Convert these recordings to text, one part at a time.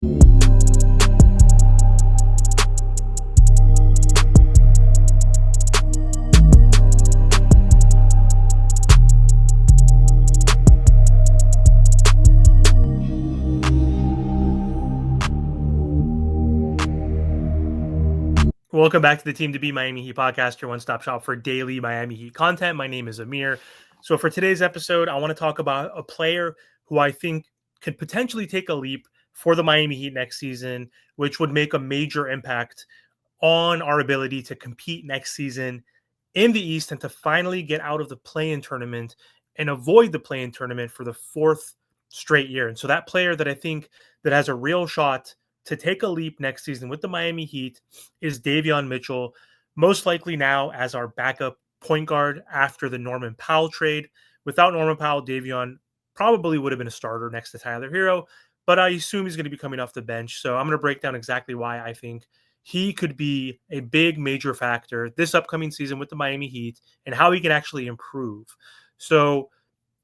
Welcome back to the Team to Be Miami Heat podcast, your one-stop shop for daily Miami Heat content. My name is Amir. So for today's episode, I want to talk about a player who I think could potentially take a leap for the Miami Heat next season, which would make a major impact on our ability to compete next season in the East and to finally get out of the play-in tournament and avoid the play-in tournament for the fourth straight year. And so that player that I think that has a real shot to take a leap next season with the Miami Heat is Davion Mitchell, most likely now as our backup point guard after the Norman Powell trade. Without Norman Powell, Davion probably would have been a starter next to Tyler Hero, but I assume he's going to be coming off the bench. So I'm going to break down exactly why I think he could be a big major factor this upcoming season with the Miami Heat and how he can actually improve. So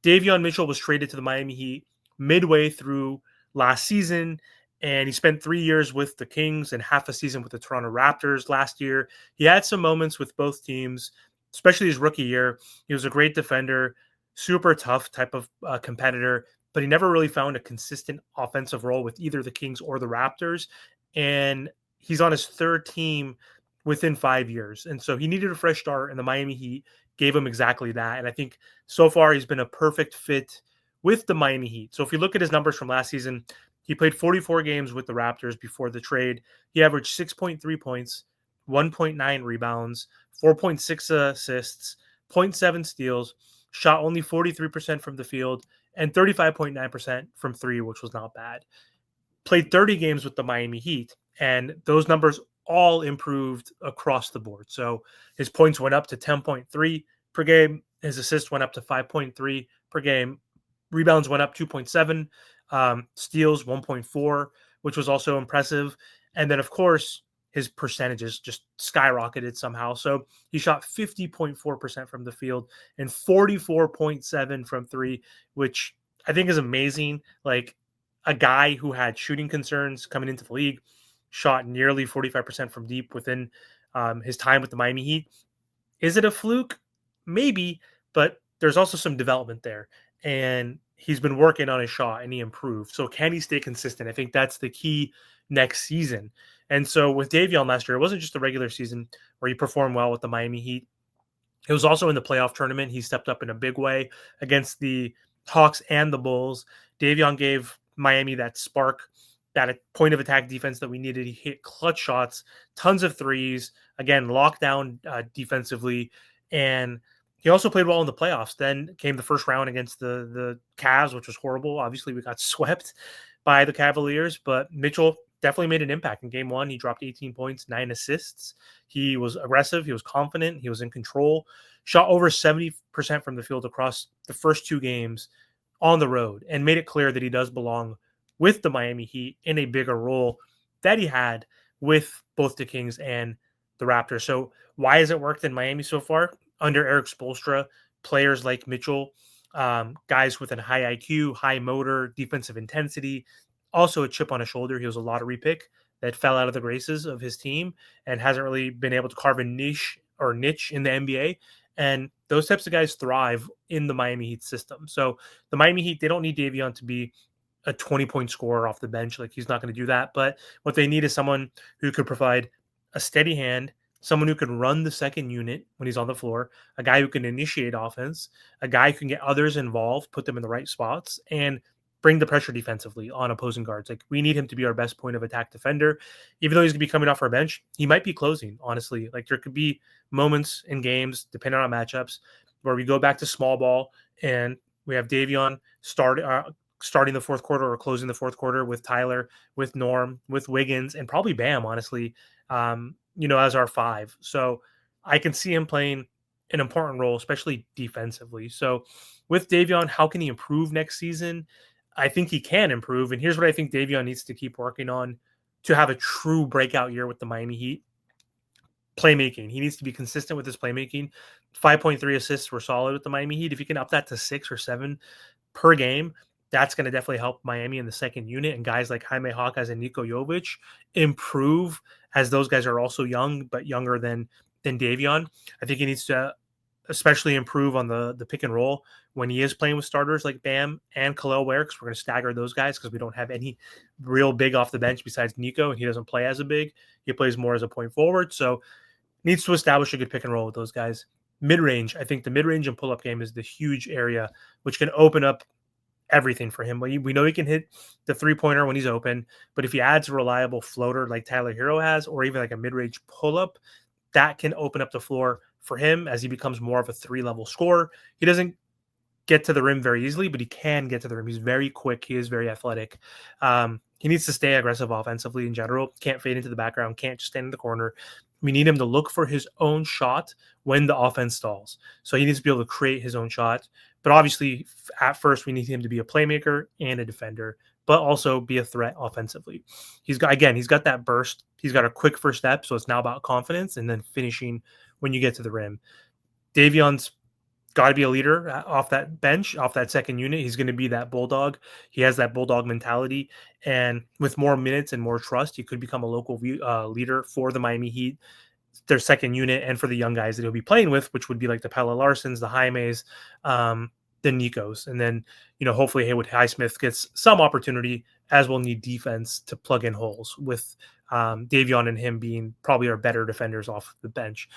Davion Mitchell was traded to the Miami Heat midway through last season, and he spent 3 years with the Kings and half a season with the Toronto Raptors last year. He had some moments with both teams, especially his rookie year. He was a great defender, super tough type of competitor, but he never really found a consistent offensive role with either the Kings or the Raptors. And he's on his third team within 5 years. And so he needed a fresh start, and the Miami Heat gave him exactly that. And I think so far he's been a perfect fit with the Miami Heat. So if you look at his numbers from last season, he played 44 games with the Raptors before the trade. He averaged 6.3 points, 1.9 rebounds, 4.6 assists, zero point 0.7 steals, shot only 43% from the field, and 35.9% from three, which was not bad. Played 30 games with the Miami Heat, and those numbers all improved across the board. So his points went up to 10.3 per game. His assists went up to 5.3 per game. Rebounds went up 2.7. Steals 1.4, which was also impressive. And then, of course, his percentages just skyrocketed somehow. So he shot 50.4% from the field and 44.7 from three, which I think is amazing. Like a guy who had shooting concerns coming into the league shot nearly 45% from deep within his time with the Miami Heat. Is it a fluke? Maybe, but there's also some development there. And he's been working on his shot and he improved. So can he stay consistent? I think that's the key next season. And so with Davion last year, it wasn't just the regular season where he performed well with the Miami Heat. It was also in the playoff tournament. He stepped up in a big way against the Hawks and the Bulls. Davion gave Miami that spark, that point of attack defense that we needed. He hit clutch shots, tons of threes, again, locked down defensively. And he also played well in the playoffs. Then came the first round against the Cavs, which was horrible. Obviously, we got swept by the Cavaliers, but Mitchell definitely made an impact in game one. He dropped 18 points, 9 assists. He was aggressive. He was confident. He was in control. Shot over 70% from the field across the first 2 games on the road and made it clear that he does belong with the Miami Heat in a bigger role that he had with both the Kings and the Raptors. So why has it worked in Miami so far? Under Erik Spoelstra, players like Mitchell, guys with a high IQ, high motor, defensive intensity, also a chip on his shoulder. He was a lottery pick that fell out of the graces of his team and hasn't really been able to carve a niche in the NBA. And those types of guys thrive in the Miami Heat system. So the Miami Heat, they don't need Davion to be a 20-point scorer off the bench. Like, he's not going to do that. But what they need is someone who could provide a steady hand, someone who can run the second unit when he's on the floor, a guy who can initiate offense, a guy who can get others involved, put them in the right spots, and bring the pressure defensively on opposing guards. Like, we need him to be our best point of attack defender. Even though he's going to be coming off our bench, he might be closing, honestly. Like, there could be moments in games, depending on matchups, where we go back to small ball and we have Davion starting the fourth quarter or closing the fourth quarter with Tyler, with Norm, with Wiggins, and probably Bam, honestly, as our 5. So I can see him playing an important role, especially defensively. So with Davion, how can he improve next season? I think he can improve. And here's what I think Davion needs to keep working on to have a true breakout year with the Miami Heat. Playmaking. He needs to be consistent with his playmaking. 5.3 assists were solid with the Miami Heat. If you can up that to 6 or 7 per game, That's going to definitely help Miami in the second unit, and guys like Jaime Hawkes and Niko Jovic improve as those guys are also young, but younger than Davion. I think he needs to especially improve on the pick and roll when he is playing with starters like Bam and Khalil Ware, because we're going to stagger those guys because we don't have any real big off the bench besides Nico, and he doesn't play as a big. He plays more as a point forward. So needs to establish a good pick and roll with those guys. Mid range, I think the mid range and pull up game is the huge area which can open up everything for him. We know he can hit the 3-pointer when he's open, but if he adds a reliable floater like Tyler Hero has, or even like a mid range pull up, that can open up the floor for him as he becomes more of a 3-level scorer. He doesn't get to the rim very easily, but he can get to the rim. He's very quick. He is very athletic. He needs to stay aggressive offensively in general. Can't fade into the background. Can't just stand in the corner. We need him to look for his own shot when the offense stalls. So he needs to be able to create his own shot. But obviously, at first, we need him to be a playmaker and a defender, but also be a threat offensively. He's got that burst. He's got a quick first step. So it's now about confidence and then finishing when you get to the rim. Davion's got to be a leader off that bench, off that second unit. He's going to be that bulldog. He has that bulldog mentality. And with more minutes and more trust, he could become a local leader for the Miami Heat, their second unit, and for the young guys that he'll be playing with, which would be like the Pella Larsons, the Jaimes, the Nikos. And then, hopefully Haywood Highsmith gets some opportunity, as we'll need defense to plug in holes with Davion and him being probably our better defenders off the bench.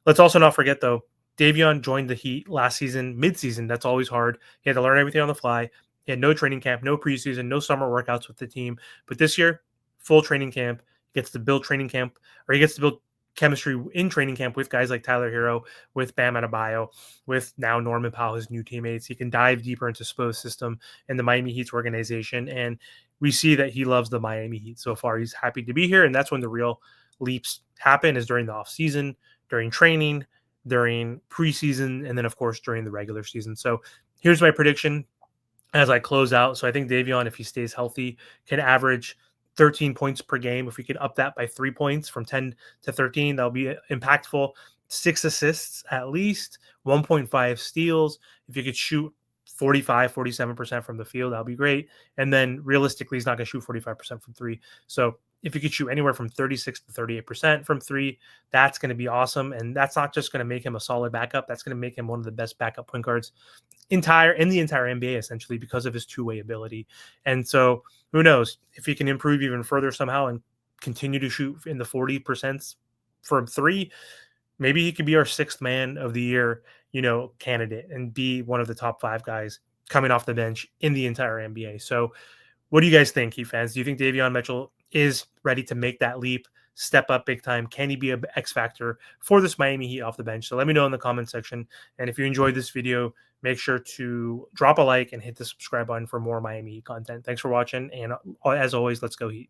Let's also not forget, though, Davion joined the Heat last season, mid-season. That's always hard. He had to learn everything on the fly. He had no training camp, no preseason, no summer workouts with the team. But this year, full training camp. He gets to build chemistry in training camp with guys like Tyler Hero, with Bam Adebayo, with now Norman Powell, his new teammates. He can dive deeper into Spo's system and the Miami Heat's organization. And we see that he loves the Miami Heat so far. He's happy to be here. And that's when the real leaps happen, is during the offseason, during training, during preseason, and then, of course, during the regular season. So here's my prediction as I close out. So I think Davion, if he stays healthy, can average 13 points per game. If we could up that by 3 points from 10 to 13, that'll be impactful. 6 assists at least, 1.5 steals. If you could shoot 47% from the field, that'll be great. And then realistically, he's not going to shoot 45% from three. So if you could shoot anywhere from 36 to 38% from three, that's going to be awesome. And that's not just going to make him a solid backup. That's going to make him one of the best backup point guards in the entire NBA, essentially, because of his two-way ability. And so who knows if he can improve even further somehow and continue to shoot in the 40% from three. Maybe he could be our 6th man of the year, candidate, and be one of the top 5 guys coming off the bench in the entire NBA. So what do you guys think, Heat fans? Do you think Davion Mitchell is ready to make that leap, step up big time? Can he be an X factor for this Miami Heat off the bench? So let me know in the comment section. And if you enjoyed this video, make sure to drop a like and hit the subscribe button for more Miami Heat content. Thanks for watching. And as always, let's go Heat.